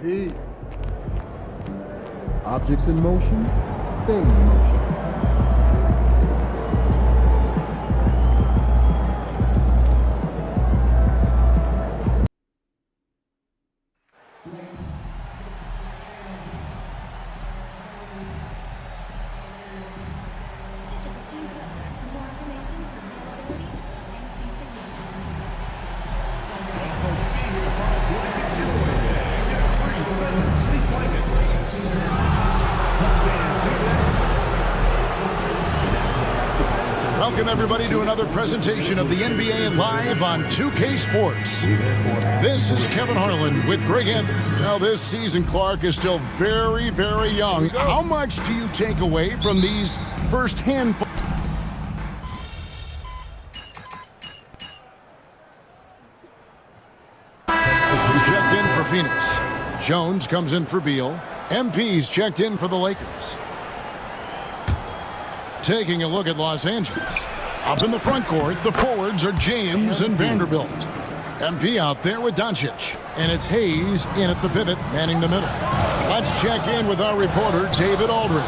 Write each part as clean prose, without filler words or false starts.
P. Objects in motion, stay in motion. Welcome, everybody, to another presentation of the NBA Live on 2K Sports. This is Kevin Harlan with Greg Anthony. Now, this season, Clark is still very, very young. How much do you take away from these first handful? Checked in for Phoenix. Jones comes in for Beal. MP's checked in for the Lakers. Taking a look at Los Angeles. Up in the front court, the forwards are James and Vanderbilt. MP out there with Doncic. And it's Hayes in at the pivot, manning the middle. Let's check in with our reporter, David Aldridge.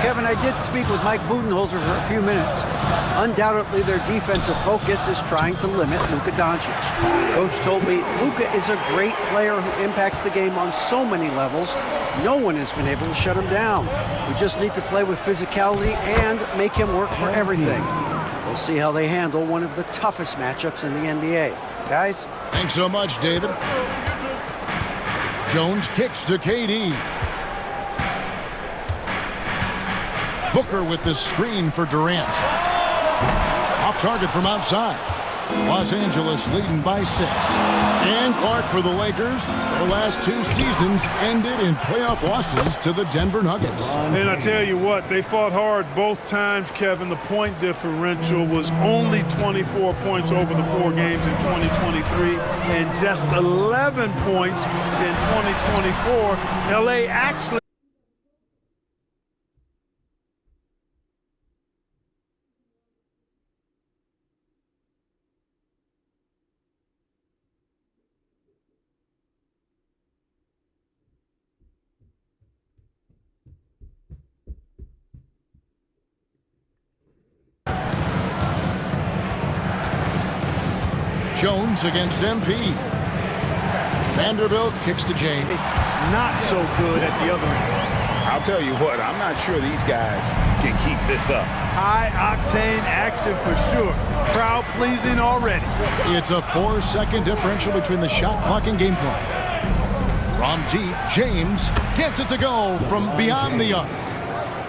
Kevin, I did speak with Mike Budenholzer for a few minutes. Undoubtedly, their defensive focus is trying to limit Luka Doncic. Coach told me Luka is a great player who impacts the game on so many levels. No one has been able to shut him down. We just need to play with physicality and make him work for everything. We'll see how they handle one of the toughest matchups in the NBA. Guys? Thanks so much, David. Jones kicks to KD. Booker with the screen for Durant. Off target from outside. Los Angeles leading by 6. And Clark for the Lakers. Their last 2 seasons ended in playoff losses to the Denver Nuggets. And I tell you what, they fought hard both times, Kevin. The point differential was only 24 points over the 4 games in 2023 and just 11 points in 2024. LA actually Jones against MP. Vanderbilt kicks to James. not so good at the other end. I'll tell you what, I'm not sure these guys can keep this up. High-octane action for sure. Crowd-pleasing already. It's a 4-second differential between the shot clock and game clock. From deep, James gets it to go from beyond the arc.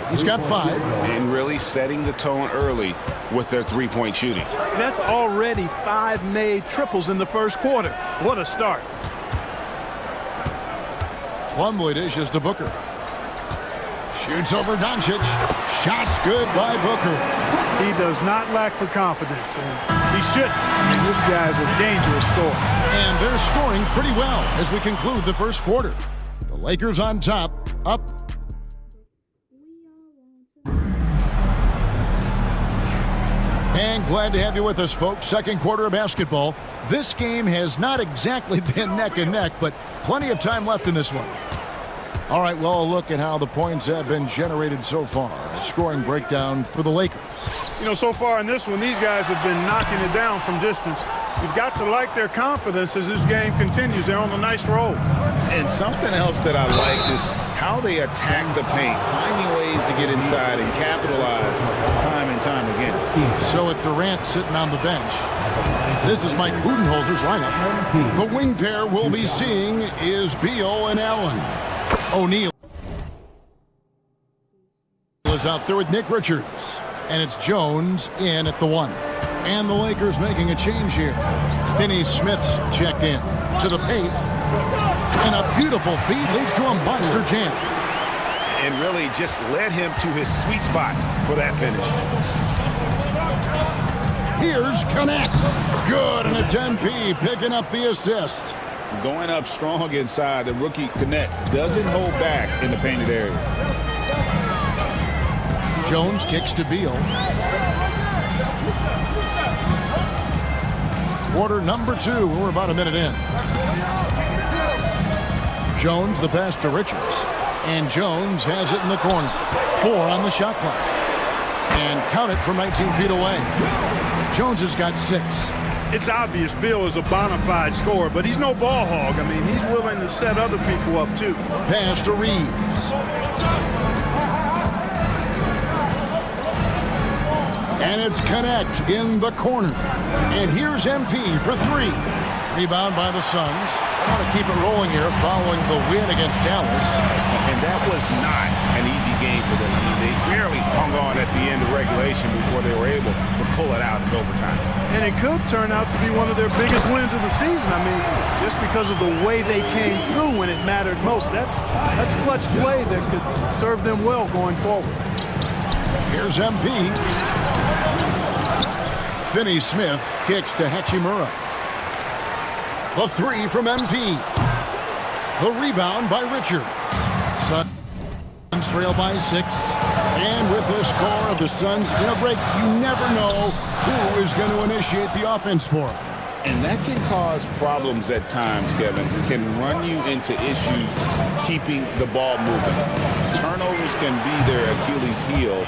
He's got 5. And really setting the tone early with their three-point shooting. That's already 5 made triples in the first quarter. What a start. Plumlee dishes to Booker. Shoots over Doncic. Shots good by Booker. He does not lack for confidence, and he shouldn't. And this guy's a dangerous scorer. And they're scoring pretty well as we conclude the first quarter. The Lakers on top, up. And glad to have you with us, folks. Second quarter of basketball. This game has not exactly been neck and neck, but plenty of time left in this one. All right, well, a look at how the points have been generated so far. A scoring breakdown for the Lakers. You know, so far in this one, these guys have been knocking it down from distance. You've got to like their confidence as this game continues. They're on a nice roll. And something else that I liked is how they attack the paint, finding ways to get inside and capitalize time and time again. So with Durant sitting on the bench, this is Mike Budenholzer's lineup. The wing pair we'll be seeing is Beal and Allen. O'Neal is out there with Nick Richards. And it's Jones in at the 1. And the Lakers making a change here. Finney-Smith's checked in to the paint. And a beautiful feed leads to a monster jam. And really just led him to his sweet spot for that finish. Here's Connect. Good, and it's MP picking up the assist. Going up strong inside, the rookie Connect doesn't hold back in the painted area. Jones kicks to Beal. Quarter number 2. We're about a minute in. Jones the pass to Richards. And Jones has it in the corner. 4 on the shot clock. And count it from 19 feet away. Jones has got 6. It's obvious Bill is a bona fide scorer, but he's no ball hog. I mean, he's willing to set other people up, too. Pass to Reeves. And it's Connect in the corner. And here's MP for 3. Rebound by the Suns. I want to keep it rolling here following the win against Dallas. And that was not an easy game for them. I mean, they barely hung on at the end of regulation before they were able to pull it out in overtime. And it could turn out to be one of their biggest wins of the season. I mean, just because of the way they came through when it mattered most. That's clutch play that could serve them well going forward. Here's MP. Finney-Smith kicks to Hachimura. The 3 from MP. The rebound by Richards. Suns trail by 6. And with the score of the Suns in a break, you never know who is going to initiate the offense for them. And that can cause problems at times, Kevin. It can run you into issues keeping the ball moving. Turnovers can be their Achilles heel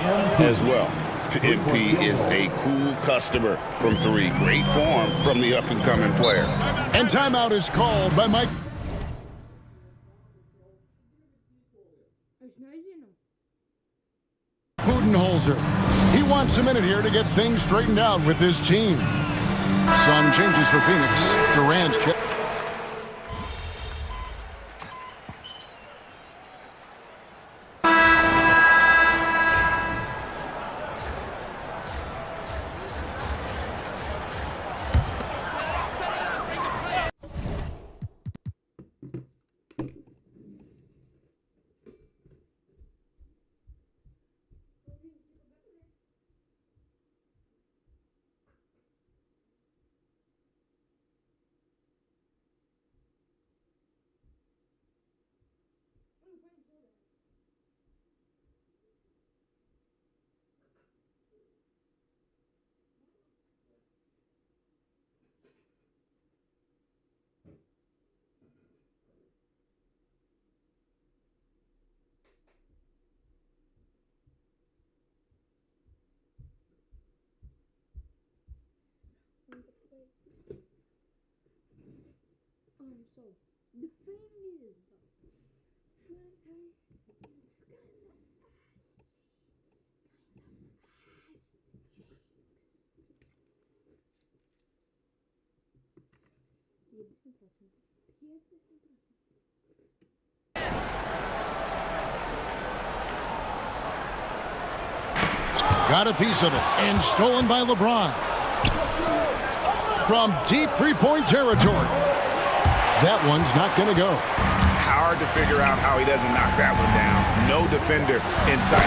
as well. MP is a cool customer from 3. Great form from the up-and-coming player. And timeout is called by Mike. Budenholzer. He wants a minute here to get things straightened out with his team. Some changes for Phoenix. Durant's check. So the thing is, franchise is kind of Got a piece of it and stolen by LeBron. From deep three-point territory. That one's not going to go. Hard to figure out how he doesn't knock that one down. No defender in sight.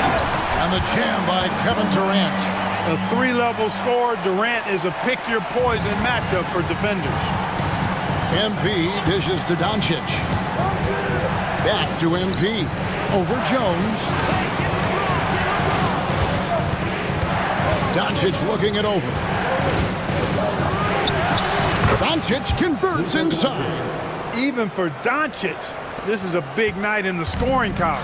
And the jam by Kevin Durant. A 3-level scorer, Durant is a pick-your-poison matchup for defenders. MP dishes to Doncic. Back to MP. Over Jones. Doncic looking it over. Doncic converts inside. Even for Doncic, this is a big night in the scoring column,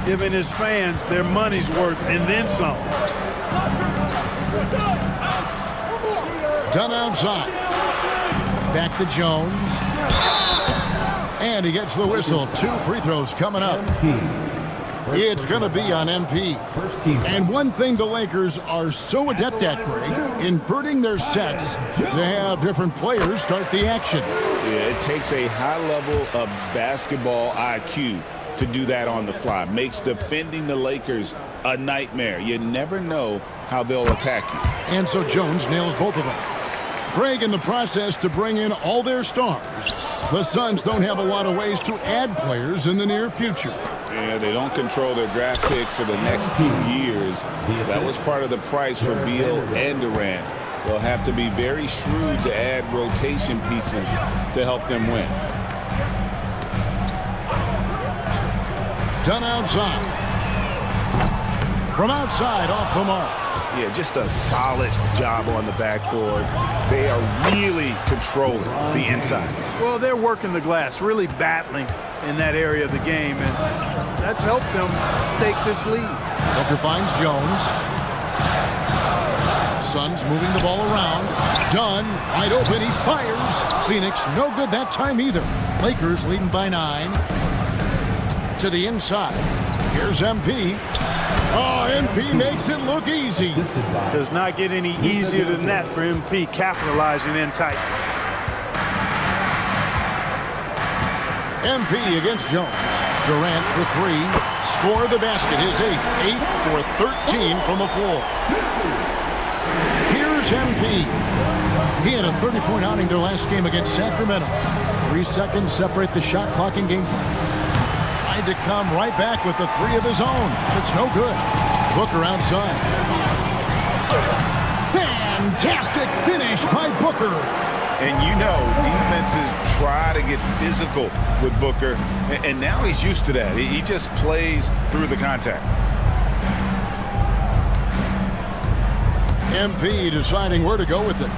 giving his fans their money's worth and then some. Done outside. Back to Jones. And he gets the whistle. 2 free throws coming up. It's going to be on MP. And one thing the Lakers are so adept at, Greg, inverting their sets to have different players start the action. Yeah, it takes a high level of basketball IQ to do that on the fly. Makes defending the Lakers a nightmare. You never know how they'll attack you. And so Jones nails both of them. Greg, in the process to bring in all their stars, the Suns don't have a lot of ways to add players in the near future. Yeah, they don't control their draft picks for the next few years. That was part of the price for Beal and Durant. They'll have to be very shrewd to add rotation pieces to help them win. Done outside. From outside, off the mark. Yeah, just a solid job on the backboard. They are really controlling the inside. Well, they're working the glass, really battling in that area of the game, and that's helped them stake this lead. Booker finds Jones. Suns moving the ball around. Dunn, wide open, he fires. Phoenix, no good that time either. Lakers leading by 9. To the inside. Here's MP. Oh, MP makes it look easy. Does not get any easier than that for MP, capitalizing in tight. MP against Jones. Durant for 3. Score the basket, his 8th. 8 for 13 from the floor. Here's MP. He had a 30-point outing their last game against Sacramento. 3 seconds separate the shot clock and game clock. Tried to come right back with the 3 of his own. It's no good. Booker outside. Fantastic finish by Booker. And you know, defenses try to get physical with Booker, and now he's used to that. He just plays through the contact. MP deciding where to go with it.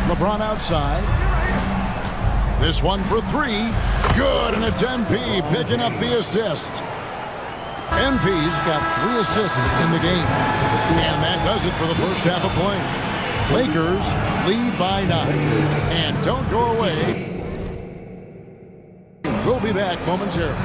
LeBron outside. This one for 3. Good, and it's MP picking up the assist. MP's got 3 assists in the game. And that does it for the first half of play. Lakers lead by 9. And don't go away. We'll be back momentarily.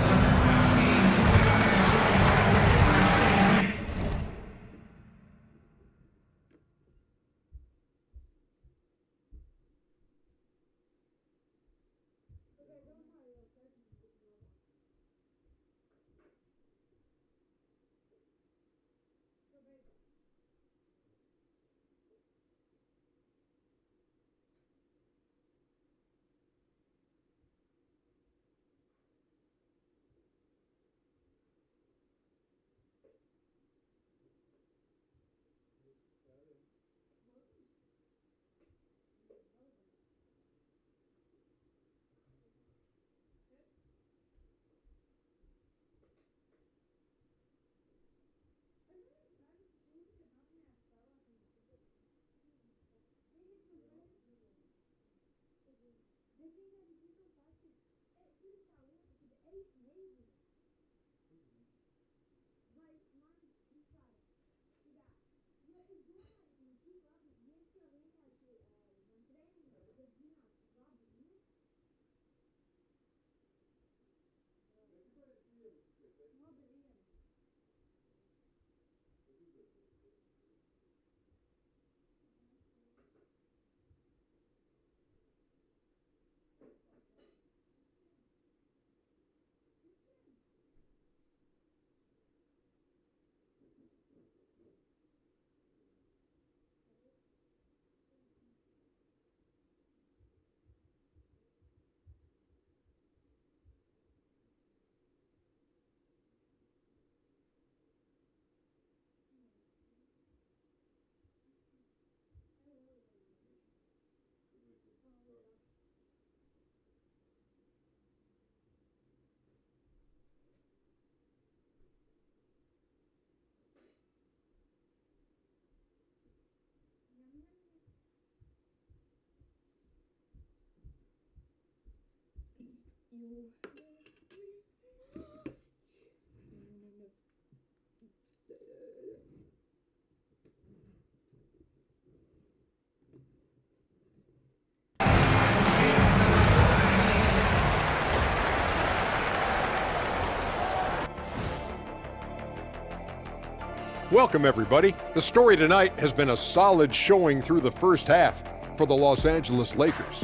Welcome, everybody. The story tonight has been a solid showing through the first half for the Los Angeles Lakers.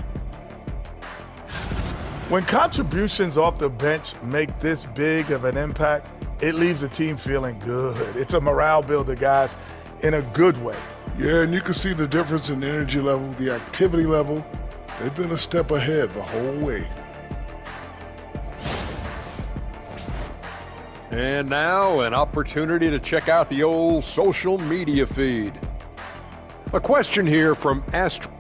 When contributions off the bench make this big of an impact, it leaves the team feeling good. It's a morale builder, guys, in a good way. Yeah, and you can see the difference in the energy level, the activity level. They've been a step ahead the whole way. And now, an opportunity to check out the old social media feed. A question here from Astro.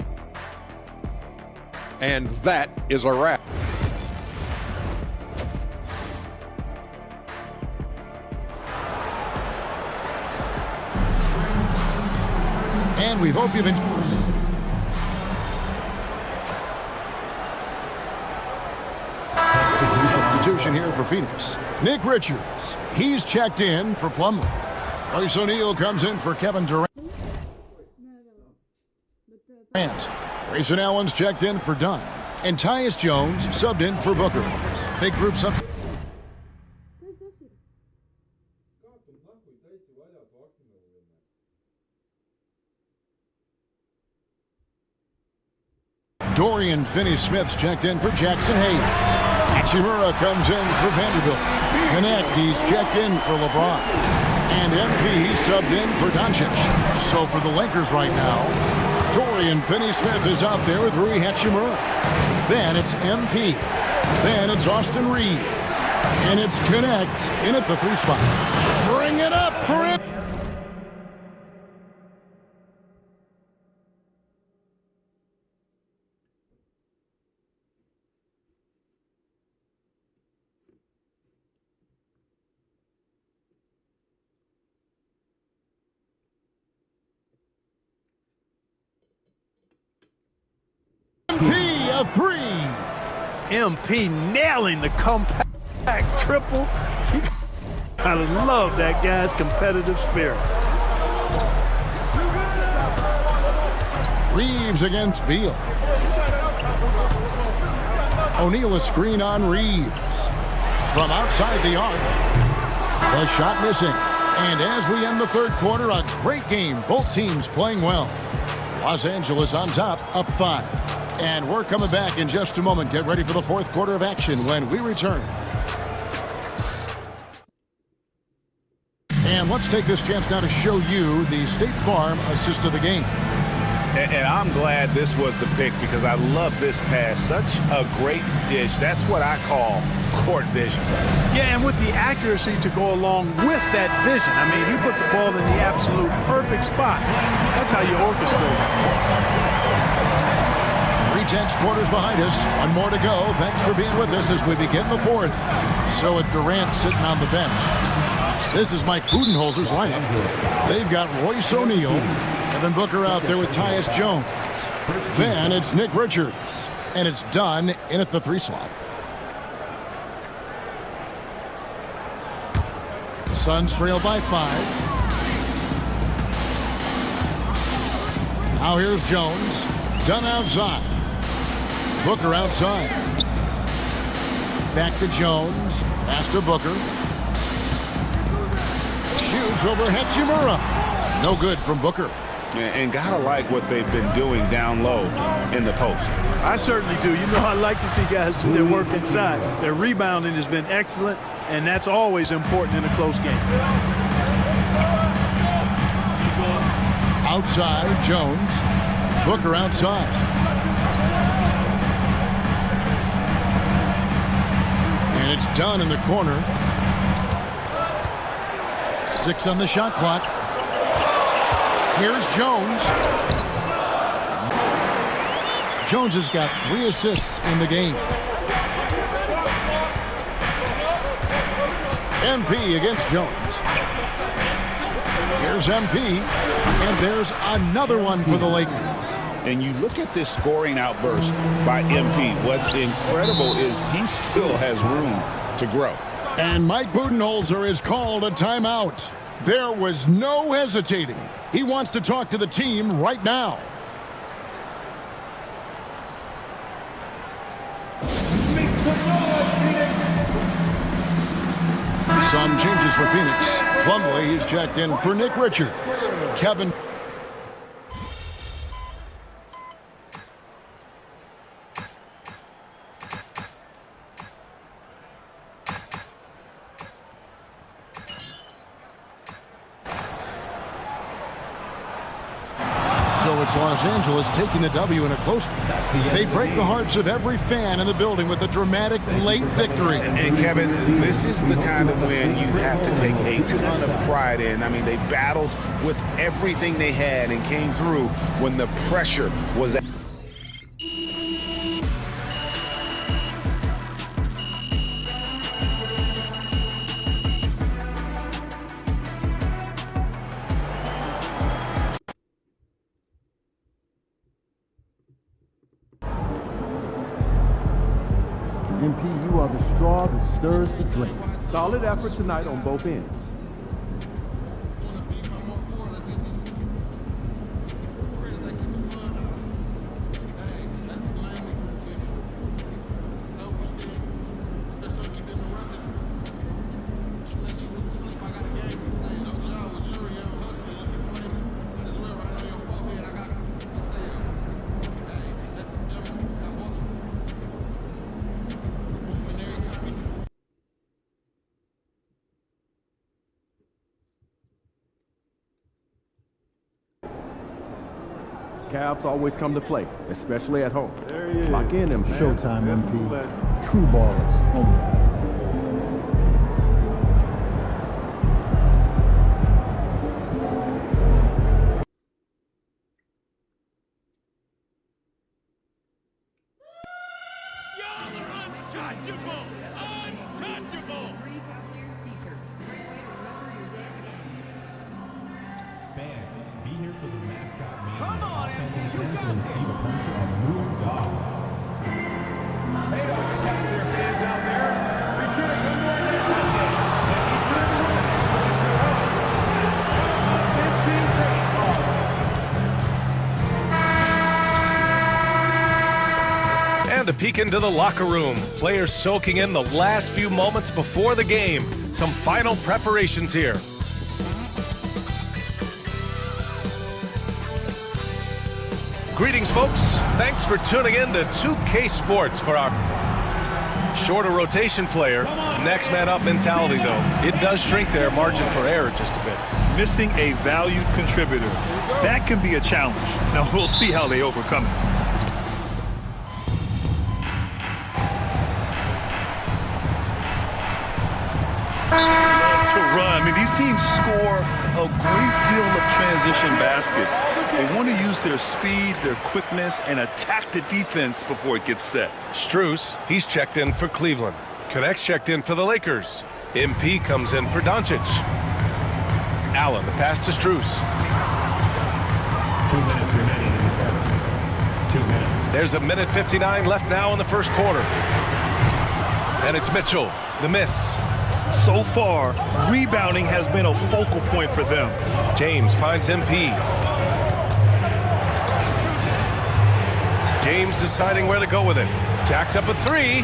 And that is a wrap. And we hope you've enjoyed. Substitution here for Phoenix. Nick Richards, he's checked in for Plumlee. Royce O'Neal comes in for Kevin Durant. Grayson Allen's checked in for Dunn. And Tyus Jones subbed in for Booker. Big group substitution. Dorian Finney-Smith's checked in for Jackson Hayes. Hachimura comes in for Vanderbilt. Knecht, he's checked in for LeBron. And MP subbed in for Doncic. So for the Lakers right now, Dorian Finney-Smith is out there with Rui Hachimura. Then it's MP. Then it's Austin Reeves. And it's Knecht in at the 3 spot. Bring it up for it. MP a 3. MP nailing the compact triple. I love that guy's competitive spirit. Reeves against Beal. O'Neal a screen on Reeves. From outside the arc. The shot missing. And as we end the third quarter, a great game. Both teams playing well. Los Angeles on top, up 5. And we're coming back in just a moment. Get ready for the fourth quarter of action when we return. And let's take this chance now to show you the State Farm assist of the game. And I'm glad this was the pick because I love this pass. Such a great dish. That's what I call court vision. Yeah, and with the accuracy to go along with that vision. I mean, he put the ball in the absolute perfect spot. That's how you orchestrate. 3/10 quarters behind us. One more to go. Thanks for being with us as we begin the fourth. So with Durant sitting on the bench, this is Mike Budenholzer's lineup. They've got Royce O'Neal, Kevin Booker out there with Tyus Jones. Then it's Nick Richards, and it's Dunn in at the 3 slot. Suns trail by 5. Now here's Jones. Dunn outside. Booker outside. Back to Jones. Pass to Booker. Shoots over Hachimura. No good from Booker. And gotta like what they've been doing down low in the post. I certainly do. You know, I like to see guys do their work inside. Their rebounding has been excellent, and that's always important in a close game. Outside, Jones. Booker outside. And it's Dunn in the corner. 6 on the shot clock. Here's Jones. Jones has got 3 assists in the game. MP against Jones. Here's MP. And there's another one for the Lakers. And you look at this scoring outburst by MP. What's incredible is he still has room to grow. And Mike Budenholzer is called a timeout. There was no hesitating. He wants to talk to the team right now. Some changes for Phoenix. Plumlee, he's checked in for Nick Richards. Kevin. So it's Los Angeles taking the W in a close one. They break the hearts of every fan in the building with a dramatic late victory. And Kevin, this is the kind of win you have to take a ton of pride in. I mean, they battled with everything they had and came through when the pressure was at. MP, you are the straw that stirs the drink. Solid effort tonight on both ends. Cavs always come to play, especially at home. There he is. Lock in them Man, Showtime, man, MP. let- True ballers only. And a peek into the locker room. Players soaking in the last few moments before the game. Some final preparations here. Greetings, folks. Thanks for tuning in to 2K Sports for our shorter rotation player. Next man up mentality, though. It does shrink their margin for error just a bit. Missing a valued contributor. That can be a challenge. Now, we'll see how they overcome it. To run. I mean, these teams score a great deal of transition baskets. They want to use their speed, their quickness, and attack the defense before it gets set. Strus, he's checked in for Cleveland. Connects checked in for the Lakers. MP comes in for Doncic. Allen, the pass to Strus. 2 minutes remaining in the first. 2 minutes. There's a minute 59 left now in the first quarter. And it's Mitchell, the miss. So far, rebounding has been a focal point for them. James finds MP. James deciding where to go with it. Jacks up a three.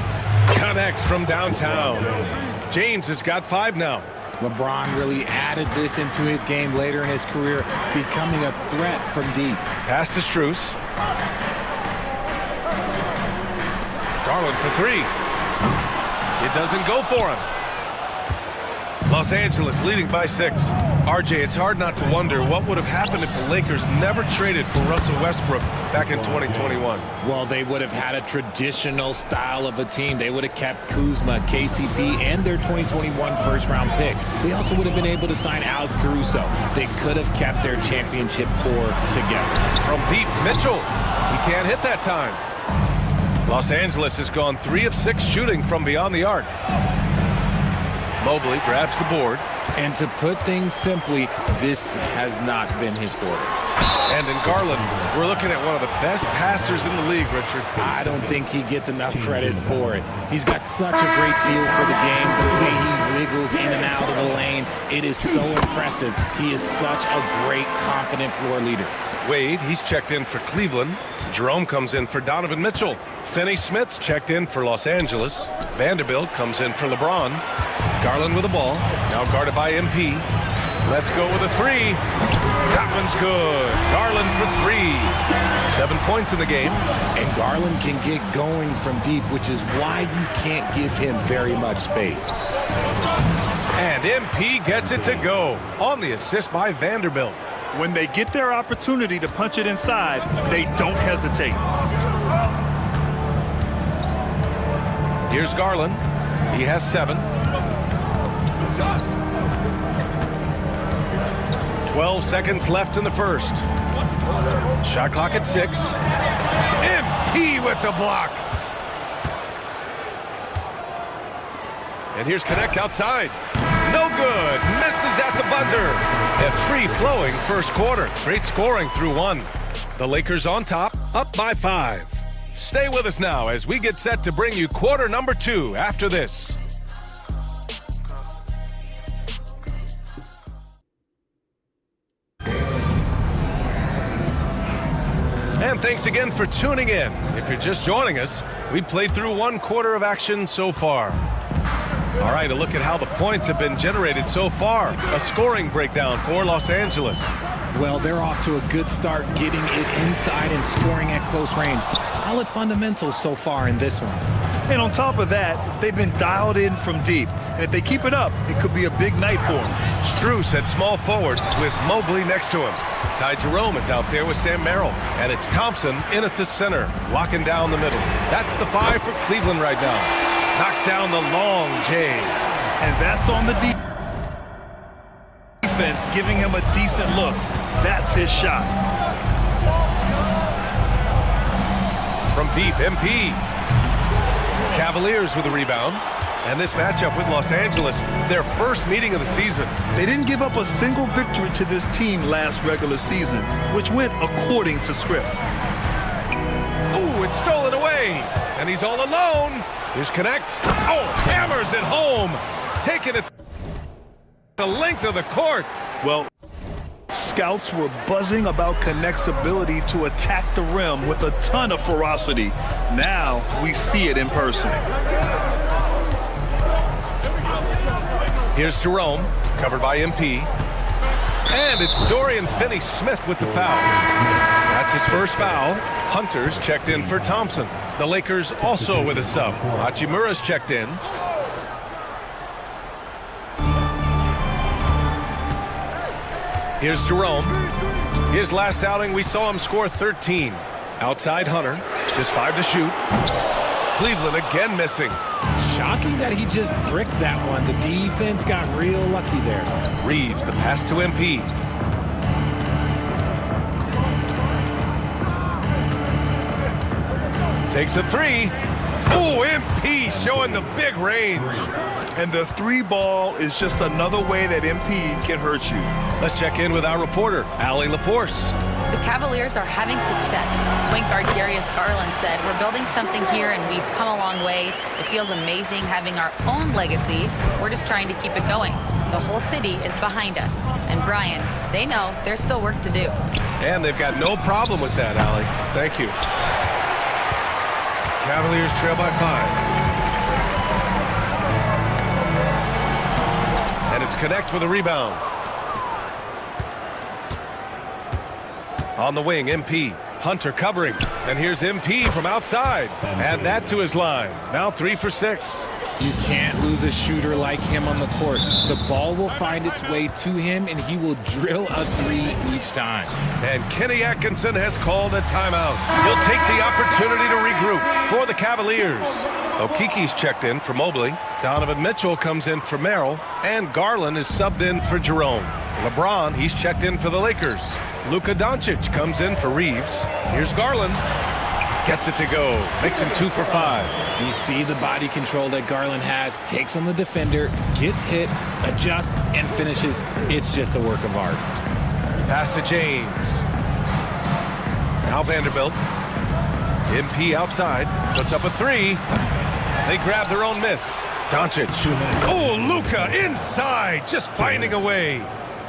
Connects from downtown. James has got 5 now. LeBron really added this into his game later in his career, becoming a threat from deep. Pass to Strus. Garland for 3. It doesn't go for him. Los Angeles leading by 6. RJ, it's hard not to wonder what would have happened if the Lakers never traded for Russell Westbrook back in 2021. Well, they would have had a traditional style of a team. They would have kept Kuzma, KCP, and their 2021 first-round pick. They also would have been able to sign Alex Caruso. They could have kept their championship core together. From deep, Mitchell. He can't hit that time. Los Angeles has gone 3 of 6 shooting from beyond the arc. Mobley grabs the board. And to put things simply, this has not been his quarter. And in Garland, we're looking at one of the best passers in the league, Richard. I don't think he gets enough credit for it. He's got such a great feel for the game, the way he wiggles in and out of the lane. It is so impressive. He is such a great, confident floor leader. Wade, he's checked in for Cleveland. Jerome comes in for Donovan Mitchell. Finney-Smith's checked in for Los Angeles. Vanderbilt comes in for LeBron. Garland with the ball, now guarded by MP. Let's go with a 3. That one's good. Garland for 3. 7 points in the game. And Garland can get going from deep, which is why you can't give him very much space. And MP gets it to go on the assist by Vanderbilt. When they get their opportunity to punch it inside, they don't hesitate. Here's Garland. He has 7. 12 seconds left in the first. Shot clock at 6. MP with the block. And here's Connect outside. No good. Misses at the buzzer. A free-flowing first quarter. Great scoring through 1. The Lakers on top, up by 5. Stay with us now as we get set to bring you quarter number 2 after this. And thanks again for tuning in. If you're just joining us, we played through 1 quarter of action so far. All right, a look at how the points have been generated so far. A scoring breakdown for Los Angeles. Well, they're off to a good start getting it inside and scoring at close range. Solid fundamentals so far in this one. And on top of that, they've been dialed in from deep. And if they keep it up, it could be a big night for them. Strus at small forward with Mobley next to him. Ty Jerome is out there with Sam Merrill. And it's Thompson in at the center, locking down the middle. That's the 5 for Cleveland right now. Knocks down the long J. And that's on the defense, giving him a decent look. That's his shot. From deep, MP. Cavaliers with a rebound. And this matchup with Los Angeles, their first meeting of the season. They didn't give up a single victory to this team last regular season, which went according to script. Ooh, it's stolen away. And he's all alone. Here's Connect. Oh, hammers it home. Taking it the length of the court. Well, scouts were buzzing about Connect's ability to attack the rim with a ton of ferocity. Now we see it in person. Here's Jerome, covered by MP. And it's Dorian Finney-Smith with the foul. That's his first foul. Hunter's checked in for Thompson. The Lakers also with a sub. Hachimura's checked in. Here's Jerome. His last outing, we saw him score 13. Outside Hunter, just 5 to shoot. Cleveland again missing. Shocking that he just bricked that one. The defense got real lucky there. Reeves, the pass to MP. Takes a 3. Oh, MP showing the big range. And the 3 ball is just another way that MP can hurt you. Let's check in with our reporter, Allie LaForce. The Cavaliers are having success. Point guard Darius Garland said, "We're building something here and we've come a long way. It feels amazing having our own legacy. We're just trying to keep it going. The whole city is behind us." And Brian, they know there's still work to do. And they've got no problem with that, Allie. Thank you. Cavaliers trail by 5. And it's Connect with a rebound. On the wing, MP. Hunter covering. And here's MP from outside. Add that to his line. Now 3 for 6. You can't lose a shooter like him on the court. The ball will find its way to him, and he will drill a 3 each time. And Kenny Atkinson has called a timeout. He'll take the opportunity to regroup for the Cavaliers. Okiki's checked in for Mobley. Donovan Mitchell comes in for Merrill. And Garland is subbed in for Jerome. LeBron, he's checked in for the Lakers. Luka Doncic comes in for Reeves. Here's Garland. Gets it to go. Makes him 2 for 5. You see the body control that Garland has. Takes on the defender, gets hit, adjusts, and finishes. It's just a work of art. Pass to James. Now Vanderbilt. MP outside. Puts up a 3. They grab their own miss. Doncic. Oh, Luka inside. Just finding a way.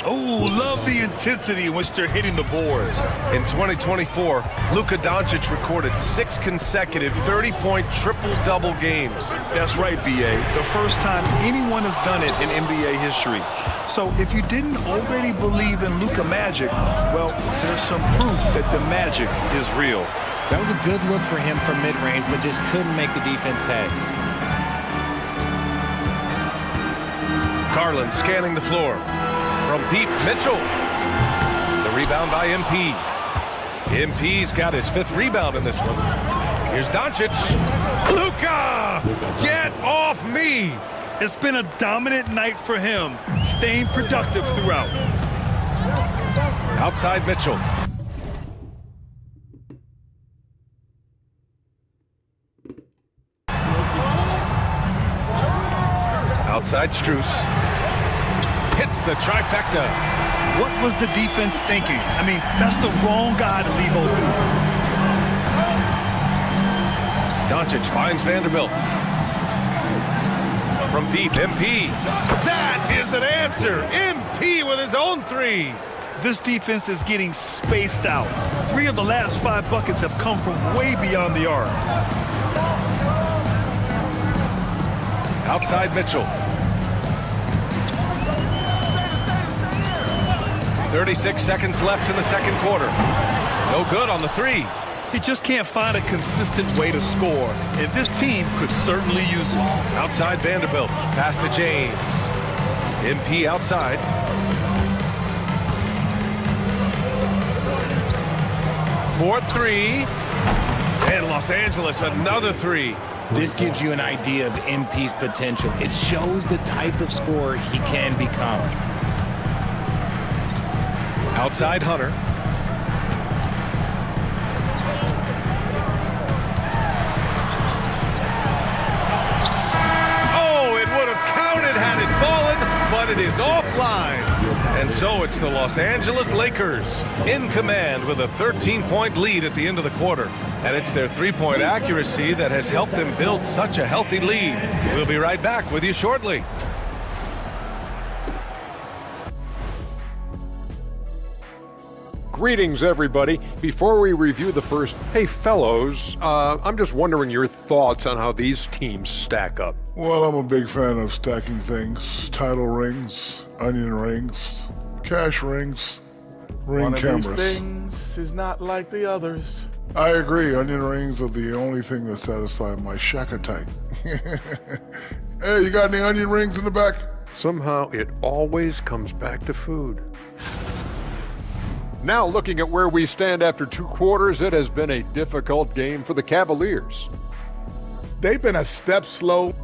Oh, love the intensity in which they're hitting the boards. In 2024, Luka Doncic recorded 6 consecutive 30-point triple-double games. That's right, B.A. The first time anyone has done it in NBA history. So if you didn't already believe in Luka magic, well, there's some proof that the magic is real. That was a good look for him from mid-range, but just couldn't make the defense pay. Garland scanning the floor. From deep, Mitchell. The rebound by MP. MP's got his 5th rebound in this one. Here's Doncic. Luka! Get off me! It's been a dominant night for him, staying productive throughout. Outside Mitchell. Outside Strus. Hits the trifecta. What was the defense thinking? I mean, that's the wrong guy to leave open. Doncic finds Vanderbilt. From deep, MP. That is an answer. MP with his own three. This defense is getting spaced out. 3 of the last 5 buckets have come from way beyond the arc. Outside Mitchell. 36 seconds left in the second quarter. No good on the three. He just can't find a consistent way to score, and this team could certainly use it. Outside Vanderbilt. Pass to James. MP outside. Fourth three. And Los Angeles another three. This gives you an idea of MP's potential. It shows the type of scorer he can become. Outside Hunter. Oh, it would have counted had it fallen, but it is offline. And so it's the Los Angeles Lakers in command with a 13-point lead at the end of the quarter. And it's their three-point accuracy that has helped them build such a healthy lead. We'll be right back with you shortly. Greetings, everybody. Before we review the first, hey, fellows, I'm just wondering your thoughts on how these teams stack up. Well, I'm a big fan of stacking things. Title rings, onion rings, cash rings, ring One cameras. of these things is not like the others. I agree. Onion rings are the only thing that satisfy my shack-a-type. Hey, you got any onion rings in the back? Somehow it always comes back to food. Now looking at where we stand after 2 quarters, it has been a difficult game for the Cavaliers. They've been a step slow.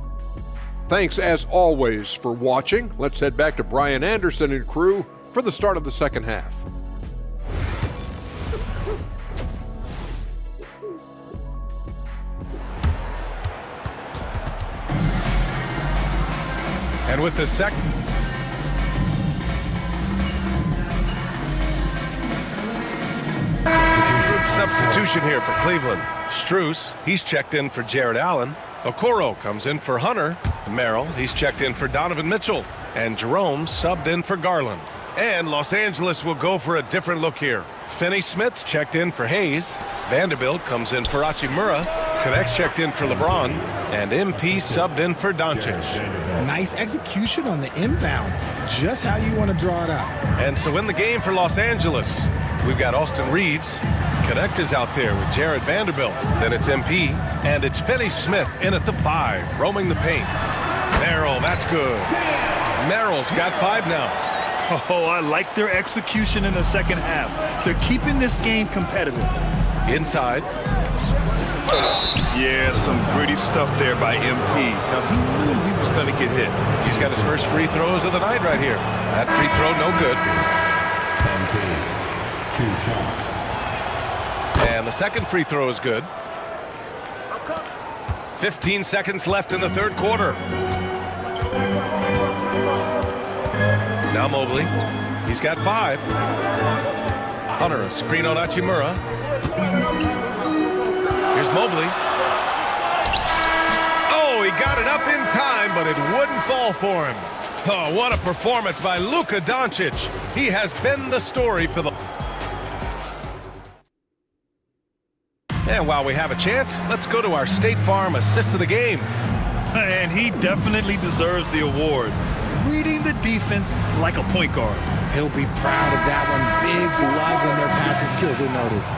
Thanks as always for watching. Let's head back to Brian Anderson and crew for the start of the second half. And with the second. Group substitution here for Cleveland. Strus, he's checked in for Jared Allen. Okoro comes in for Hunter. Merrill, he's checked in for Donovan Mitchell. And Jerome subbed in for Garland. And Los Angeles will go for a different look here. Finney-Smith's checked in for Hayes. Vanderbilt comes in for Hachimura. Connect's checked in for LeBron. And MP subbed in for Doncic. Nice execution on the inbound. Just how you want to draw it out. And so in the game for Los Angeles, we've got Austin Reeves. Connect is out there with Jared Vanderbilt. Then it's MP. And it's Finney-Smith in at the 5, roaming the paint. Merrill, that's good. Merrill's got 5 now. Oh, I like their execution in the second half. They're keeping this game competitive. Inside. Yeah, some gritty stuff there by MP. Now, he knew he was going to get hit. He's got his first free throws of the night right here. That free throw, no good. And the second free throw is good. 15 seconds left in the third quarter. Now Mobley. He's got 5. Hunter, a screen on Hachimura. Here's Mobley. Oh, he got it up in time, but it wouldn't fall for him. Oh, what a performance by Luka Doncic. He has been the story for the... And while we have a chance, let's go to our State Farm assist of the game. And he definitely deserves the award. Reading the defense like a point guard. He'll be proud of that one. Biggs love when their passing skills are noticed.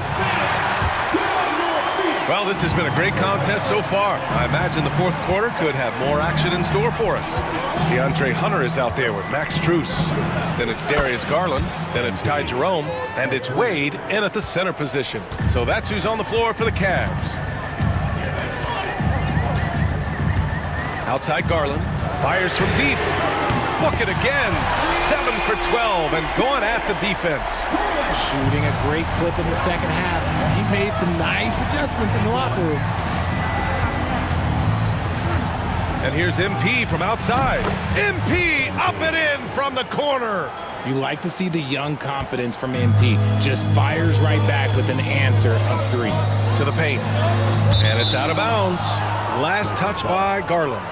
Well, this has been a great contest so far. I imagine the fourth quarter could have more action in store for us. DeAndre Hunter is out there with Max Strus. Then it's Darius Garland. Then it's Ty Jerome. And it's Wade in at the center position. So that's who's on the floor for the Cavs. Outside Garland. Fires from deep. Book it again. 7 for 12 and going at the defense. Shooting a great clip in the second half. He made some nice adjustments in the locker room. And here's MP from outside. MP up and in from the corner. You like to see the young confidence from MP. Just fires right back with an answer of 3. To the paint. And it's out of bounds. Last touch by Garland.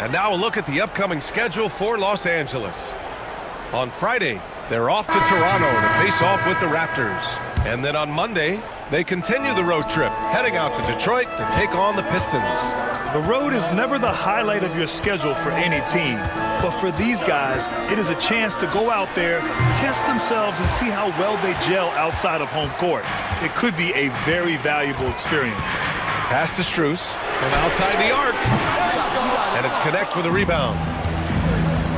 And now a look at the upcoming schedule for Los Angeles. On Friday, they're off to Toronto to face off with the Raptors. And then on Monday, they continue the road trip, heading out to Detroit to take on the Pistons. The road is never the highlight of your schedule for any team. But for these guys, it is a chance to go out there, test themselves, and see how well they gel outside of home court. It could be a very valuable experience. Pass to Strus from outside the arc. And it's Connect with a rebound.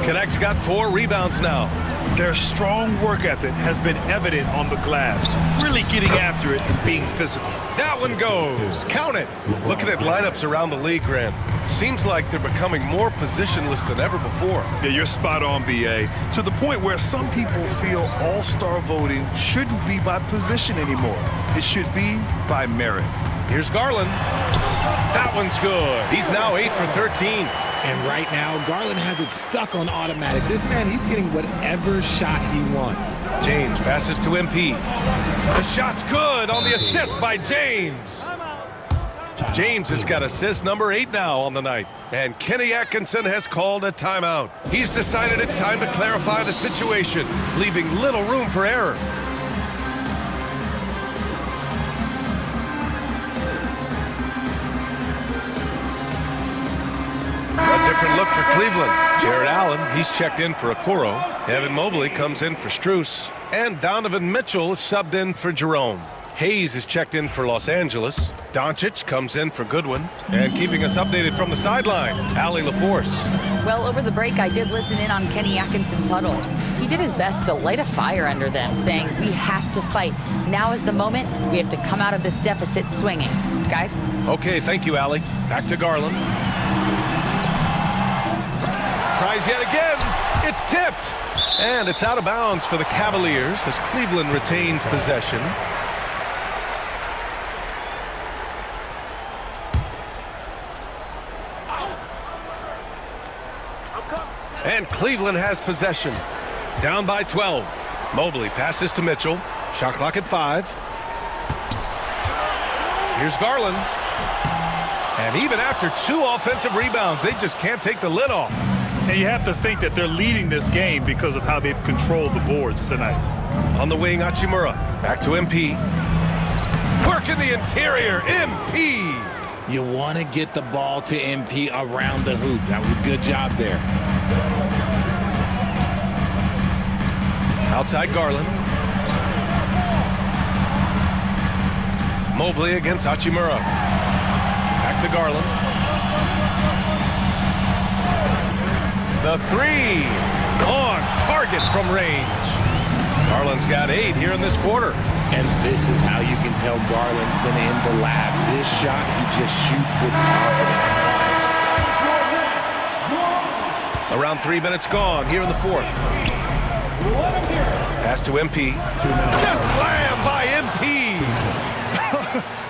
Connect's got 4 rebounds now. Their strong work ethic has been evident on the glass, really getting after it and being physical. That one goes. Count it. Looking at lineups around the league, Grant, seems like they're becoming more positionless than ever before. Yeah, you're spot on, B.A. To the point where some people feel all-star voting shouldn't be by position anymore. It should be by merit. Here's Garland. That one's good. He's now 8 for 13. And right now, Garland has it stuck on automatic. This man, he's getting whatever shot he wants. James passes to MP. The shot's good on the assist by James. James has got assist number 8 now on the night. And Kenny Atkinson has called a timeout. He's decided it's time to clarify the situation, leaving little room for error. A different look for Cleveland. Jared Allen, he's checked in for Okoro. Evan Mobley comes in for Strus. And Donovan Mitchell is subbed in for Jerome. Hayes is checked in for Los Angeles. Doncic comes in for Goodwin. And keeping us updated from the sideline, Allie LaForce. Well, over the break, I did listen in on Kenny Atkinson's huddle. He did his best to light a fire under them, saying, we have to fight. Now is the moment. We have to come out of this deficit swinging. Guys? Okay, thank you, Allie. Back to Garland. Tries yet again. It's tipped. And it's out of bounds for the Cavaliers as Cleveland retains possession. And Cleveland has possession. Down by 12. Mobley passes to Mitchell. Shot clock at 5. Here's Garland. And even after 2 offensive rebounds, they just can't take the lid off. And you have to think that they're leading this game because of how they've controlled the boards tonight. On the wing, Hachimura. Back to MP. Work in the interior. MP. You want to get the ball to MP around the hoop. That was a good job there. Outside Garland. Mobley against Hachimura. Back to Garland. The 3 on target from range. Garland's got 8 here in this quarter. And this is how you can tell Garland's been in the lab. This shot, he just shoots with confidence. Around 3 minutes gone here in the 4th. Pass to MP. The slam by MP.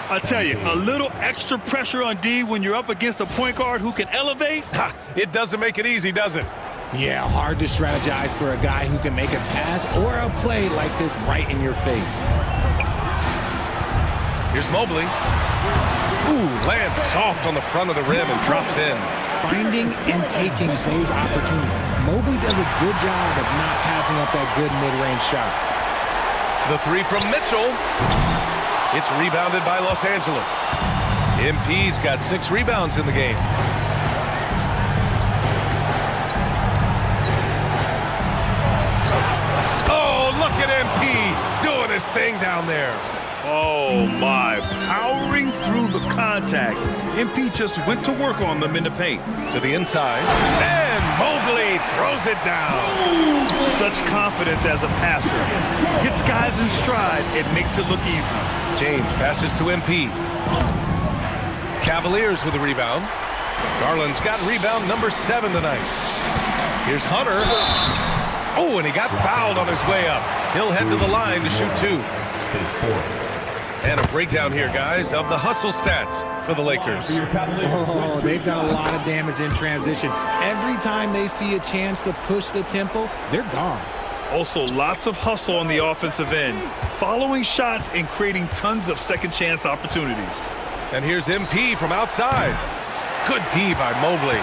I tell you, a little extra pressure on D when you're up against a point guard who can elevate. It doesn't make it easy, does it? Yeah, hard to strategize for a guy who can make a pass or a play like this right in your face. Here's Mobley. Ooh, lands soft on the front of the rim and drops in. Finding and taking those opportunities. Mobley does a good job of not passing up that good mid-range shot. The 3 from Mitchell. It's rebounded by Los Angeles. MP's got 6 rebounds in the game. Oh, look at MP doing his thing down there. Oh, my. Powering through the contact. MP just went to work on them in the paint. To the inside. And Mobley throws it down. Such confidence as a passer. Hits guys in stride. It makes it look easy. James passes to MP. Cavaliers with a rebound. Garland's got rebound number 7 tonight. Here's Hunter. Oh, and he got fouled on his way up. He'll head to the line to shoot 2. And a breakdown here, guys, of the hustle stats for the Lakers. Oh, they've done a lot of damage in transition. Every time they see a chance to push the tempo, they're gone. Also, lots of hustle on the offensive end, following shots and creating tons of second chance opportunities. And here's MP from outside. Good D by Mobley.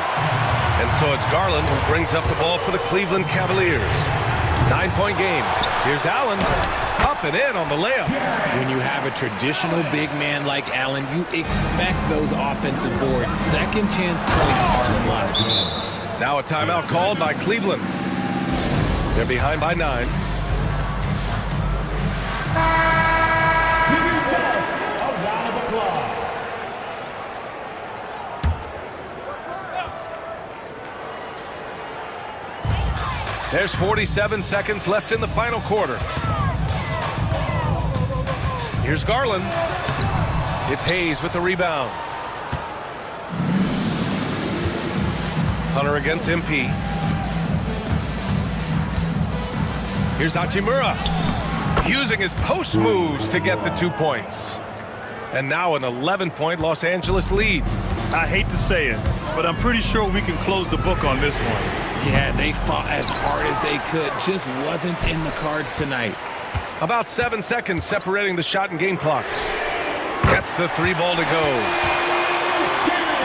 And so it's Garland who brings up the ball for the Cleveland Cavaliers. 9-point game. Here's Allen. Up and in on the layup. When you have a traditional big man like Allen, you expect those offensive boards. Second chance points are a must. Now a timeout called by Cleveland. They're behind by 9. Give yourself a round of applause. There's 47 seconds left in the final quarter. Here's Garland. It's Hayes with the rebound. Hunter against MP. Here's Hachimura, using his post moves to get the 2 points. And now an 11-point Los Angeles lead. I hate to say it, but I'm pretty sure we can close the book on this one. Yeah, they fought as hard as they could. Just wasn't in the cards tonight. About 7 seconds separating the shot and game clocks. Gets the 3 ball to go.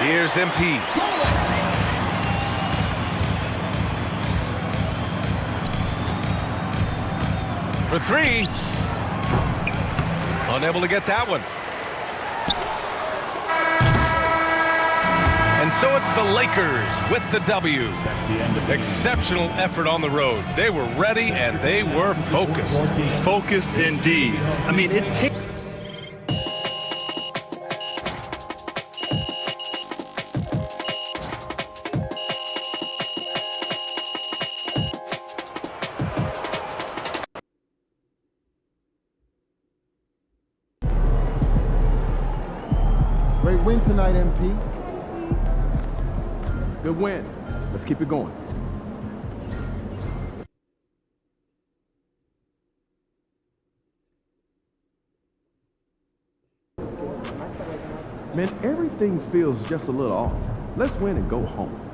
Here's MP. For 3. Unable to get that one. And so it's the Lakers with the W. That's the end of the Exceptional effort on the road. They were ready and they were focused. Focused indeed. I mean, it takes... Great win tonight, MP. Good win. Let's keep it going. Man, everything feels just a little off. Let's win and go home.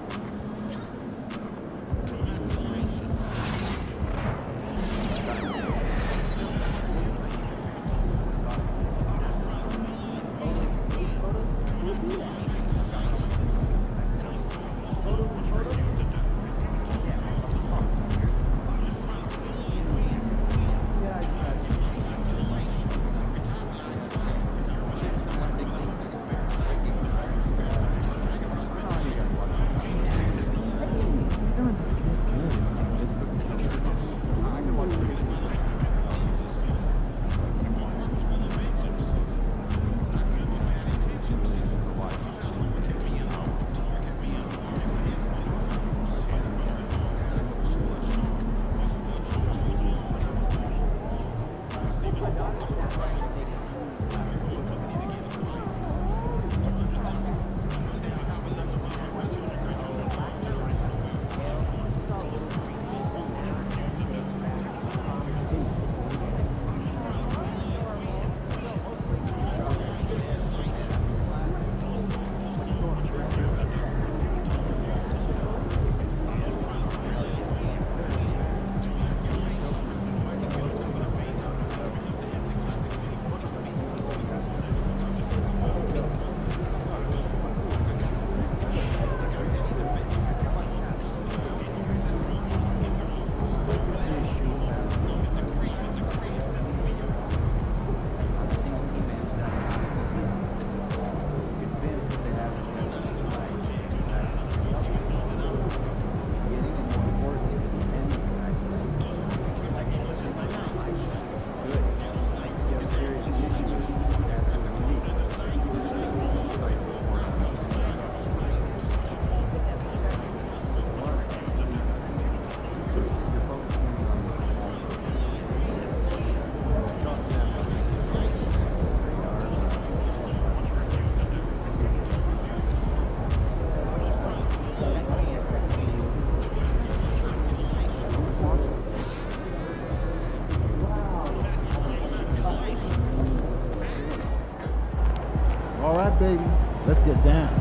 All right, baby. Let's get down.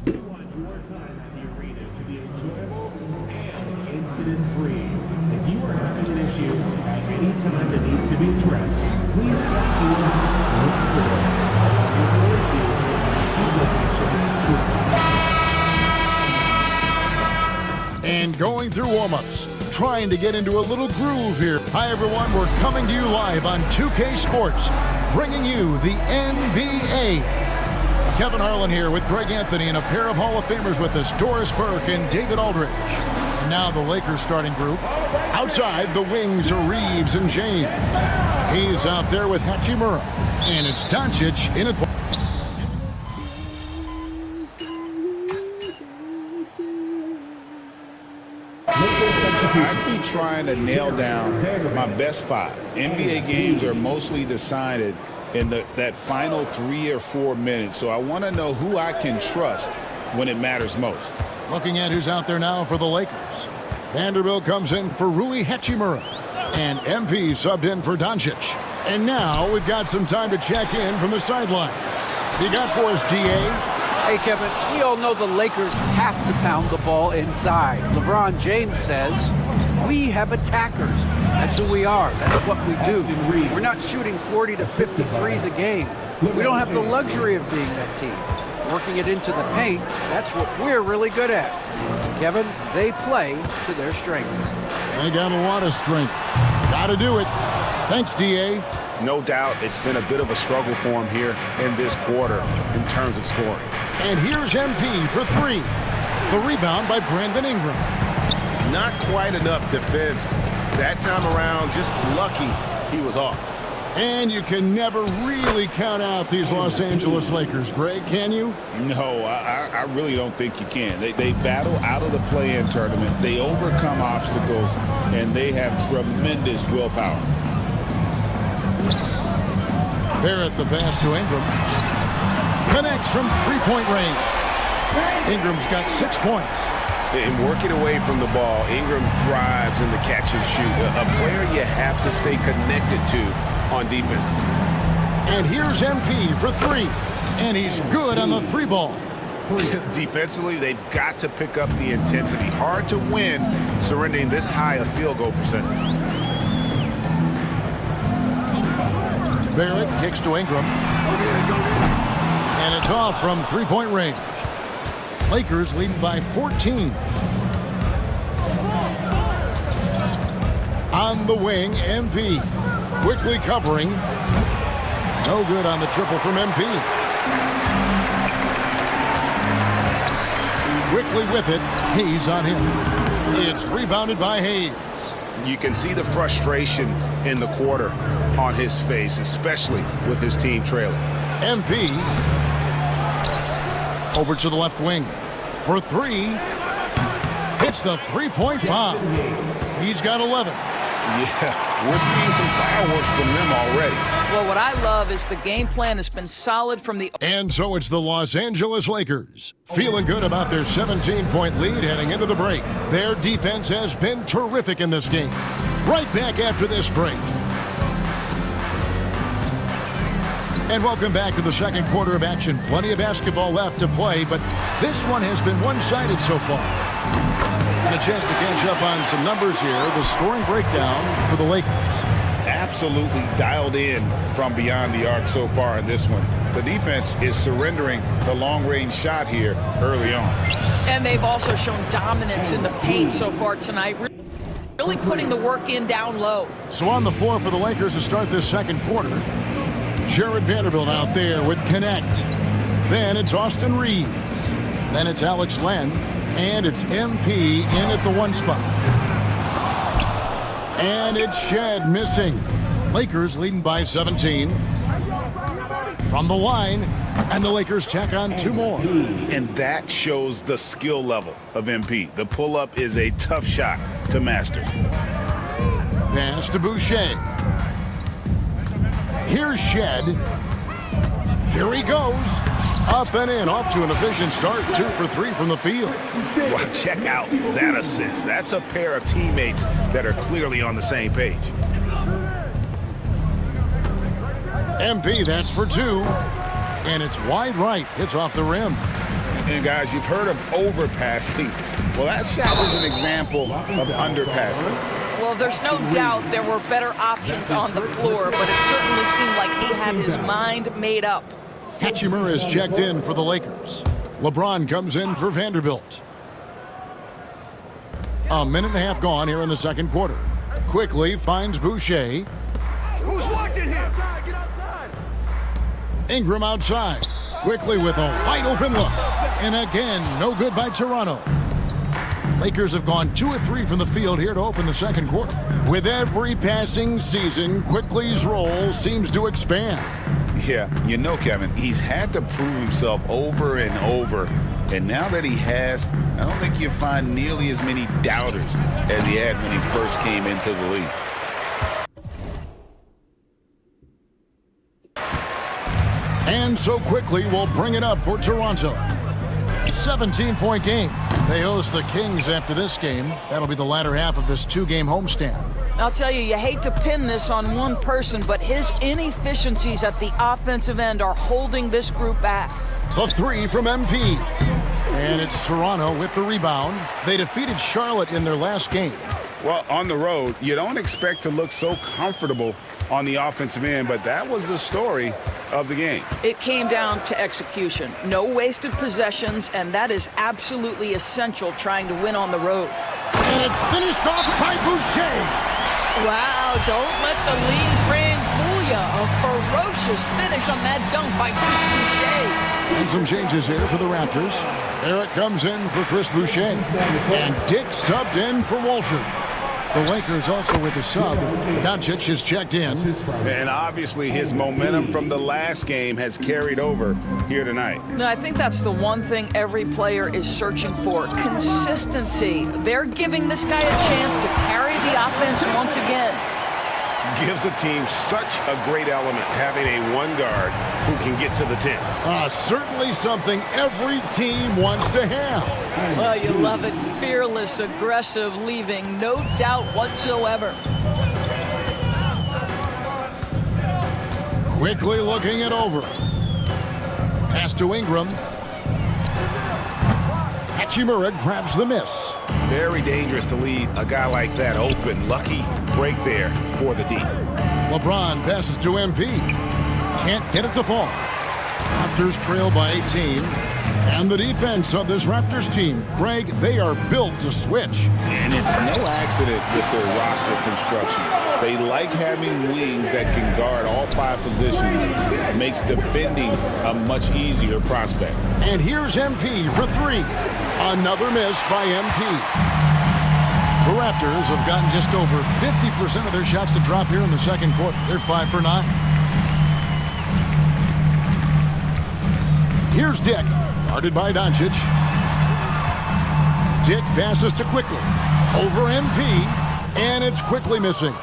We want your time at the arena to be enjoyable and incident-free. If you are having an issue at any time that needs to be addressed, please text the local doors. Your issue And going through warm-ups, trying to get into a little groove here. Hi, everyone. We're coming to you live on 2K Sports, bringing you the NBA. Kevin Harlan here with Greg Anthony and a pair of Hall of Famers with us, Doris Burke and David Aldridge. And now the Lakers starting group. Outside, the wings are Reeves and James. He's out there with Hachimura. And it's Doncic in it. I'd be trying to nail down my best 5. NBA games are mostly decided in that final 3 or 4 minutes, so I want to know who I can trust when it matters most. Looking at who's out there now for the Lakers. Vanderbilt comes in for Rui Hachimura. And MP subbed in for Doncic. And now we've got some time to check in from the sidelines. You got for us, DA? Hey, Kevin, we all know the Lakers have to pound the ball inside. LeBron James says, we have attackers. That's who we are. That's what we do. We're not shooting 40 to 50 threes a game. We don't have the luxury of being that team. Working it into the paint, that's what we're really good at. Kevin, they play to their strengths. They got a lot of strength. Got to do it. Thanks, DA. No doubt it's been a bit of a struggle for him here in this quarter in terms of scoring. And here's MP for 3. The rebound by Brandon Ingram. Not quite enough defense. That time around, just lucky he was off. And you can never really count out these Los Angeles Lakers, Greg, can you? No, I really don't think you can. They battle out of the play-in tournament. They overcome obstacles, and they have tremendous willpower. Barrett the pass to Ingram. Connects from three-point range. Ingram's got 6 points. In working away from the ball, Ingram thrives in the catch and shoot. A player you have to stay connected to on defense. And here's MP for 3. And he's good on the 3-ball. Defensively, they've got to pick up the intensity. Hard to win surrendering this high a field goal percentage. Barrett kicks to Ingram. And it's off from three-point range. Lakers leading by 14. On the wing, MP. Quickly covering. No good on the triple from MP. Quickly with it. Hayes on him. It's rebounded by Hayes. You can see the frustration in the quarter on his face, especially with his team trailing. MP over to the left wing for 3. Hits the three-point bomb. He's got 11. Yeah, we're seeing some fireworks from them already. Well, what I love is the game plan has been solid from the... And so it's the Los Angeles Lakers. Feeling good about their 17-point lead heading into the break. Their defense has been terrific in this game. Right back after this break. And welcome back to the second quarter of action. Plenty of basketball left to play, but this one has been one-sided so far. And a chance to catch up on some numbers here. The scoring breakdown for the Lakers. Absolutely dialed in from beyond the arc so far in this one. The defense is surrendering the long-range shot here early on. And they've also shown dominance in the paint so far tonight. Really putting the work in down low. So on the floor for the Lakers to start this second quarter. Jared Vanderbilt out there with Connect. Then it's Austin Reeves. Then it's Alex Len. And it's MP in at the 1 spot. And it's Shed missing. Lakers leading by 17. From the line. And the Lakers tack on 2 more. And that shows the skill level of MP. The pull-up is a tough shot to master. Pass to Boucher. Here's Shed. Here he goes. Up and in, off to an efficient start. 2 for 3 from the field. Well, check out that assist. That's a pair of teammates that are clearly on the same page. MP, that's for 2. And it's wide right. It's off the rim. And guys, you've heard of overpassing. Well, that shot was an example of underpassing. Well, there's no doubt there were better options on the floor, but it certainly seemed like he had his mind made up. Hachimura is checked in for the Lakers. LeBron comes in for Vanderbilt. A minute and a half gone here in the second quarter. Quickly finds Boucher. Who's watching here? Get outside. Ingram outside. Quickly with a wide open look. And again, no good by Toronto. Lakers have gone 2 of 3 from the field here to open the second quarter. With every passing season, Quickly's role seems to expand. Yeah, you know, Kevin, he's had to prove himself over and over. And now that he has, I don't think you'll find nearly as many doubters as he had when he first came into the league. And so Quickly will bring it up for Toronto. 17-point game. They host the Kings after this game. That'll be the latter half of this 2-game homestand. I'll tell you, you hate to pin this on one person, but his inefficiencies at the offensive end are holding this group back. The 3 from MP. And it's Toronto with the rebound. They defeated Charlotte in their last game. Well, on the road, you don't expect to look so comfortable on the offensive end, but that was the story of the game. It came down to execution. No wasted possessions, and that is absolutely essential trying to win on the road. And it's finished off by Boucher. Wow, don't let the lean frame fool you. A ferocious finish on that dunk by Chris Boucher. And some changes here for the Raptors. There it comes in for Chris Boucher. And Dick subbed in for Walter. The Lakers also with a sub. Doncic is checked in. And obviously his momentum from the last game has carried over here tonight. No, I think that's the one thing every player is searching for. Consistency. They're giving this guy a chance to carry the offense once again. Gives the team such a great element having a one guard who can get to the 10. Certainly something every team wants to have. Well, you love it. Fearless, aggressive, leaving no doubt whatsoever. Quickly looking it over. Pass to Ingram. Hachimura grabs the miss. Very dangerous to leave a guy like that open. Lucky break there for the D. LeBron passes to MP. Can't get it to fall. Raptors trail by 18. And the defense of this Raptors team, Greg, they are built to switch. And it's no accident with their roster construction. They like having wings that can guard all 5 positions. It makes defending a much easier prospect. And here's MP for 3. Another miss by MP. The Raptors have gotten just over 50% of their shots to drop here in the second quarter. They're 5 for 9. Here's Dick, guarded by Doncic. Dick passes to Quickly. Over MP, and it's Quickly missing.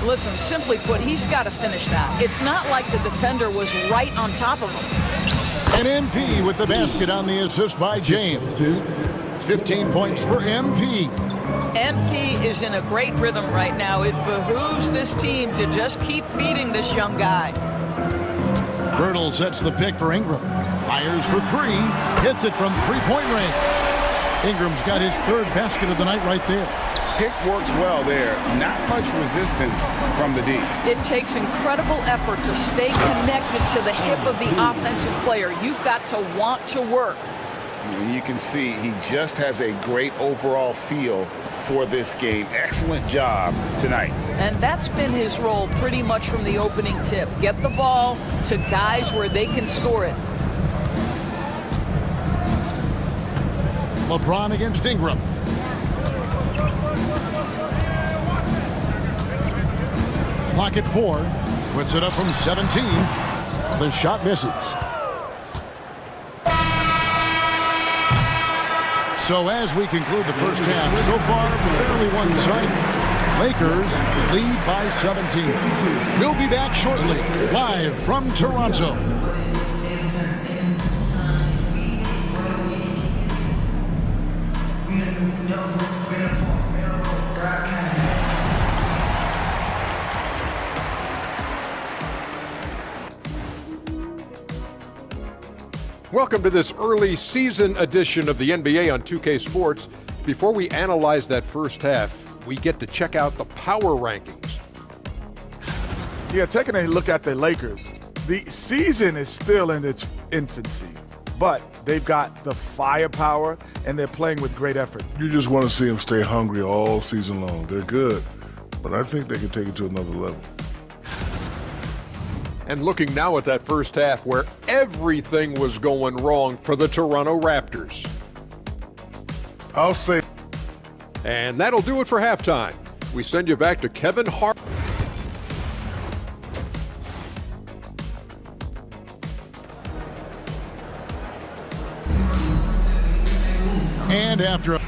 Listen, simply put, he's got to finish that. It's not like the defender was right on top of him. And MP with the basket on the assist by James. 15 points for MP. MP is in a great rhythm right now. It behooves this team to just keep feeding this young guy. Birtle sets the pick for Ingram. Fires for 3. Hits it from 3-point range. Ingram's got his 3rd basket of the night right there. Pick works well there. Not much resistance from the D. It takes incredible effort to stay connected to the hip of the offensive player. You've got to want to work. And you can see he just has a great overall feel for this game. Excellent job tonight. And that's been his role pretty much from the opening tip. Get the ball to guys where they can score it. LeBron against Ingram. Clock at 4. Puts it up from 17. The shot misses. So as we conclude the first half, so far fairly one-sided. Lakers lead by 17. We'll be back shortly, live from Toronto. Welcome to this early season edition of the NBA on 2K Sports. Before we analyze that first half, we get to check out the power rankings. Yeah, taking a look at the Lakers, the season is still in its infancy, but they've got the firepower and they're playing with great effort. You just want to see them stay hungry all season long. They're good, but I think they can take it to another level. And looking now at that first half where everything was going wrong for the Toronto Raptors. I'll say. And that'll do it for halftime. We send you back to Kevin Hart. And after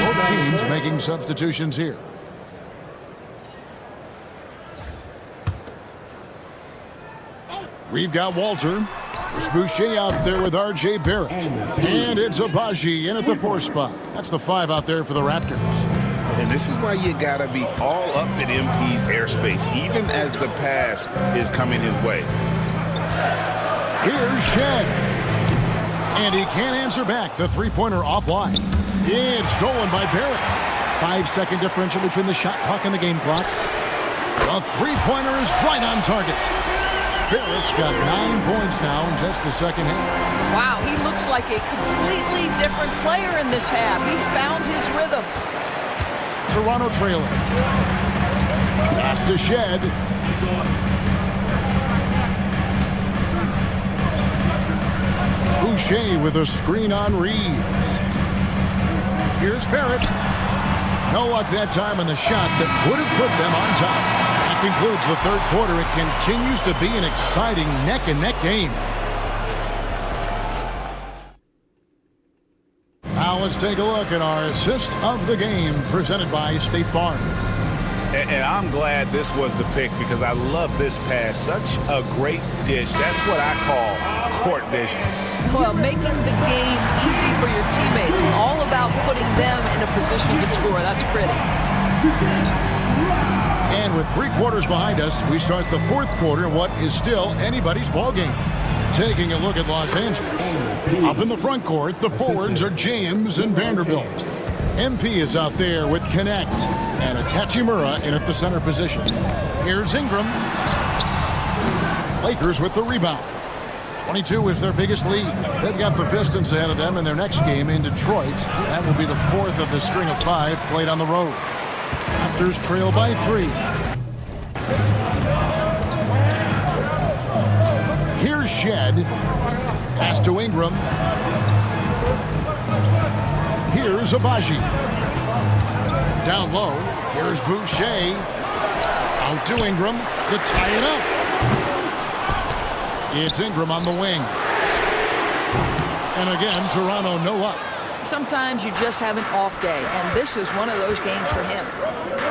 both teams making substitutions here. We've got Walter. There's Boucher out there with R.J. Barrett. And it's Agbaji in at the 4 spot. That's the 5 out there for the Raptors. And this is why you got to be all up in MP's airspace, even as the pass is coming his way. Here's Shed. And he can't answer back. The three-pointer offline. It's stolen by Barrett. 5-second differential between the shot clock and the game clock. The three-pointer is right on target. Barrett's got 9 points now in just the second half. Wow, he looks like a completely different player in this half. He's found his rhythm. Toronto trailing. Pass to Shed. Boucher with a screen on Reeves. Here's Barrett. No luck that time on the shot that would have put them on top. That concludes the third quarter. It continues to be an exciting neck-and-neck game. Now let's take a look at our assist of the game presented by State Farm. And I'm glad this was the pick because I love this pass. Such a great dish. That's what I call court vision. Well, making the game easy for your teammates. All about putting them in a position to score. That's pretty. And with 3 quarters behind us, we start the fourth quarter in what is still anybody's ball game. Taking a look at Los Angeles. Up in the front court, the forwards are James and Vanderbilt. MP is out there with Connect and Hachimura in at the center position. Here's Ingram. Lakers with the rebound. 22 is their biggest lead. They've got the Pistons ahead of them in their next game in Detroit. That will be the 4th of the string of 5 played on the road. Raptors trail by 3. Here's Shed. Pass to Ingram. Here's Agbaji. Down low. Here's Boucher. Out to Ingram to tie it up. It's Ingram on the wing. And again, Toronto no up. Sometimes you just have an off day, and this is one of those games for him.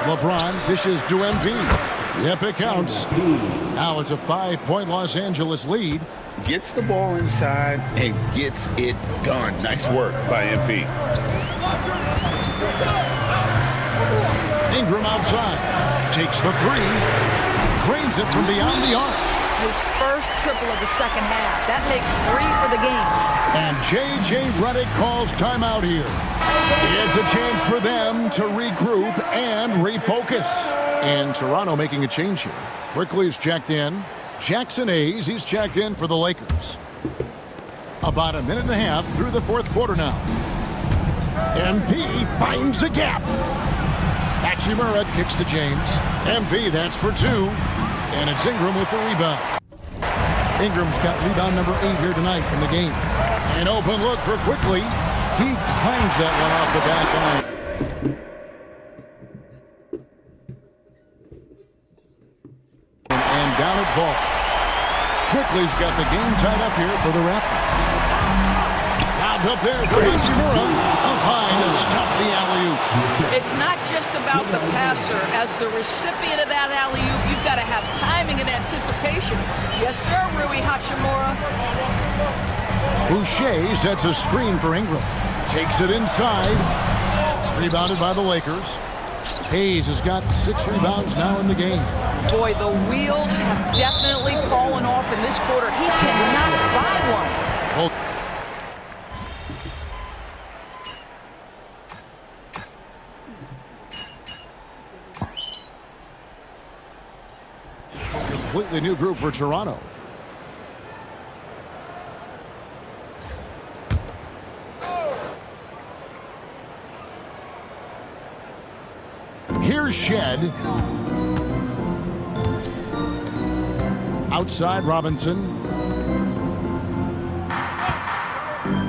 LeBron dishes to MP. Yep, it counts. Now it's a 5-point Los Angeles lead. Gets the ball inside and gets it done. Nice work by MP. Ingram outside. Takes the 3. Drains it from beyond the arc. His first triple of the second half. That makes 3 for the game. And J.J. Redick calls timeout here. It's a chance for them to regroup and refocus. And Toronto making a change here. Quickly's checked in. Jackson Hayes, he's checked in for the Lakers. About a minute and a half through the fourth quarter now. MP finds a gap. Hachimura kicks to James. MP, that's for 2. And it's Ingram with the rebound. Ingram's got rebound number 8 here tonight in the game. An open look for Quickly. He climbs that one off the back line. And down it falls. Quickly's got the game tied up here for the Raptors. Lobbed up there for Hachimura. Up high to stuff the alley-oop. It's not just about the passer. As the recipient of that alley-oop, you've got to have timing and anticipation. Yes, sir, Rui Hachimura. Boucher sets a screen for Ingram. Takes it inside. Rebounded by the Lakers. Hayes has got 6 rebounds now in the game. Boy, the wheels have definitely fallen off in this quarter. He cannot buy one. Completely new group for Toronto. Here's Shed. Outside Robinson.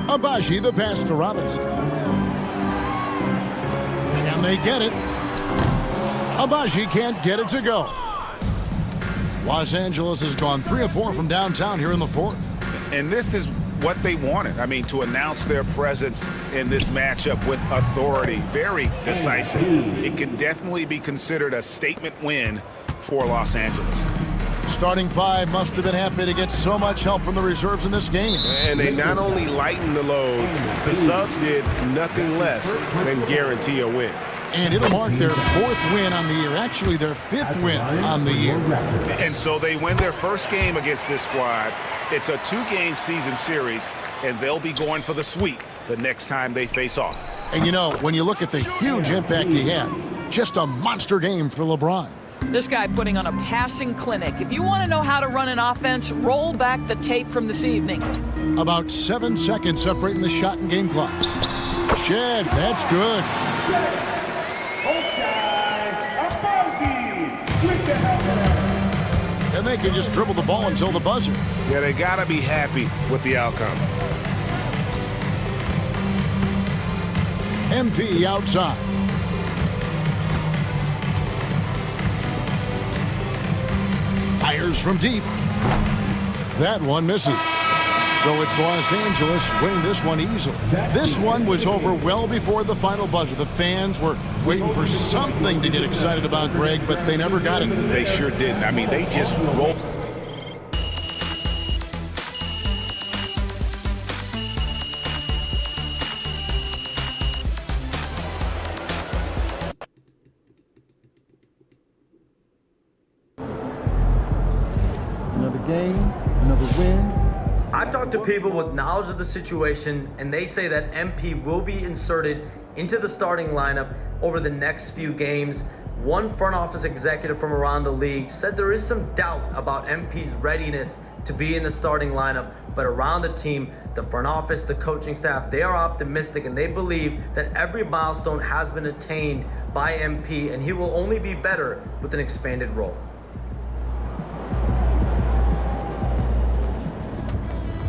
Agbaji, the pass to Robinson. Can they get it? Agbaji can't get it to go. Los Angeles has gone 3 of 4 from downtown here in the 4th. And this is what they wanted. I mean, to announce their presence in this matchup with authority, very decisive. It can definitely be considered a statement win for Los Angeles. Starting 5 must have been happy to get so much help from the reserves in this game. And they not only lightened the load, the subs did nothing less than guarantee a win. And it'll mark their 4th win on the year, actually their 5th win on the year. And so they win their first game against this squad. It's a 2-game season series, and they'll be going for the sweep the next time they face off. And you know, when you look at the huge impact he had, just a monster game for LeBron. This guy putting on a passing clinic. If you want to know how to run an offense, roll back the tape from this evening. About 7 seconds separating the shot and game clocks. Shed, that's good. And they can just dribble the ball until the buzzer. Yeah, they got to be happy with the outcome. MP outside. Fires from deep. That one misses. So it's Los Angeles winning this one easily. This one was over well before the final buzzer. The fans were waiting for something to get excited about, Greg, but they never got it. They sure didn't. I mean, they just rolled. Another game, another win. I've talked to people with knowledge of the situation, and they say that MP will be inserted into the starting lineup over the next few games. One front office executive from around the league said there is some doubt about MP's readiness to be in the starting lineup, but around the team, the front office, the coaching staff, they are optimistic and they believe that every milestone has been attained by MP, and he will only be better with an expanded role.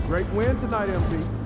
Great win tonight, MP.